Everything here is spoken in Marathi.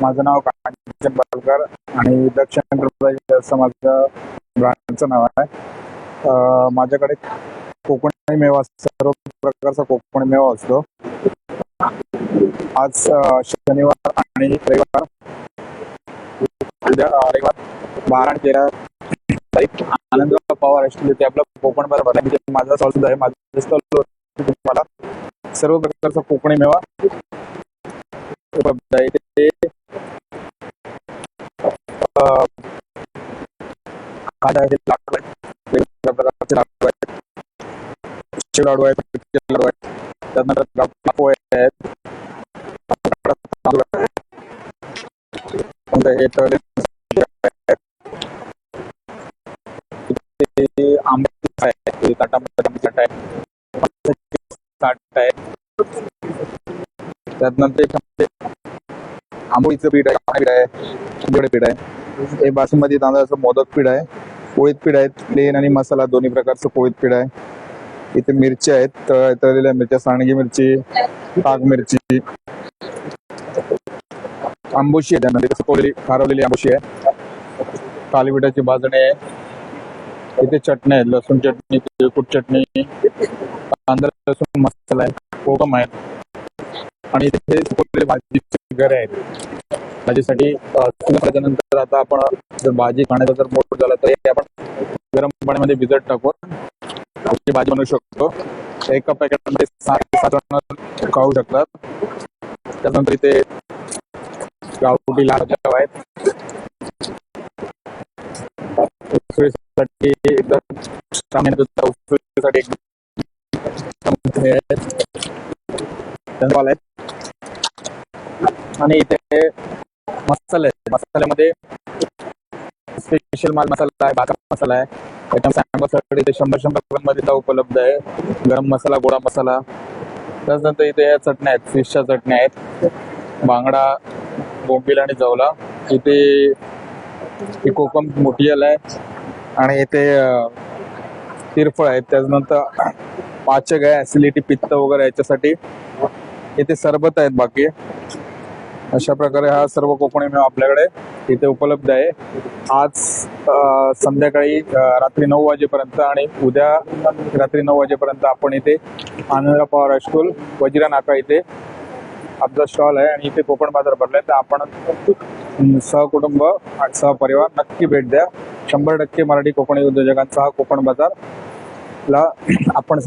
माझं नाव कांचन बालकर आणि दक्ष एंटरप्राइज असं माझं ब्रँडचं नाव आहे. माझ्याकडे कोकणी मेवा, सर्व प्रकारचा कोकणी मेवा असतो. आज शनिवार आणि रविवार, उद्या रविवार 12 आणि 13 तारीख आनंद पवार ते आपलं कोकण बाजार भरला. म्हणजे माझा स्टॉल सुद्धा आहे. माझा स्टॉल तुम्हाला सर्व प्रकारचा कोकणी मेवा उपलब्ध आहे. ते खाजा आहे, लाडू आहेत, वेगवेगळ्या प्रकारचे लाडू आहेत, शेव लाडू आहेत, लाडू आहेत, त्यानंतर पोहे आहेत, तांदूळ आहेत, आंबट आहे, ताटामध्ये आहे, त्यानंतर आंबोळीचं पीठ आहे, पीठ आहे, हे बासमती तांदळाचं मोदक पीठ आहे, पोळीत पीठ आहेत, प्लेन आणि मसाला दोन्ही प्रकारचं पोळीत पीठ आहे. इथे मिरच्या आहेत, तळलेल्या मिरच्या, सांडगी मिरची, ताक मिरची, आंबोशी आहे, त्यानंतर खारवलेली आंबोशी आहे, थालीपीठाची भाजणी आहे, इथे चटणी आहेत, लसूण चटणी, तिखट चटणी, कांदा लसूण मसाला आहे, कोकम आहे, आणि इथे सुकवलेले भाजीचे घरे आहेत. भाजीसाठी त्याच्यानंतर आता आपण जर भाजी खाण्याचा जर मोड झाला तर हे आपण गरम पाण्यामध्ये भिजत टाकून भाजी बनवू शकतो. एका पॅकेटमध्ये 7 जण खाऊ शकतात. त्यानंतर इथे गावठी लाडू आहेत, उसळीसाठी एकदम आणि इथे मसाले आहेत. मसाल्यामध्ये स्पेशल माल मसाला आहे, बाका मसाला आहे, त्याच्यामध्ये इथे 100 रुपयांमध्ये उपलब्ध आहे. गरम मसाला, गोडा मसाला. त्याच्यानंतर इथे या चटण्या आहेत, फिशच्या चटण्या आहेत, बांगडा, बोंबील आणि जवला. इथे कोकम मोठियल आहे आणि इथे तिरफळ आहेत. त्याच्यानंतर पाचक आहे, ऍसिडिटी, पित्त वगैरे याच्यासाठी. इथे सरबत आहेत. बाकी अशा प्रकारे हा सर्व कोकणी मेवा आपल्याकडे इथे उपलब्ध आहे. आज संध्याकाळी रात्री 9 वाजेपर्यंत आणि उद्या रात्री 9 वाजेपर्यंत आपण इथे आनंद पवार हायस्कूल वजिरा नाका इथे आपला स्टॉल आहे आणि इथे कोकण बाजार भरलाय. तर आपण सहकुटुंब आणि सहपरिवार नक्की भेट द्या. 100% मराठी कोकणी उद्योजकांचा हा कोकण बाजार ला आपण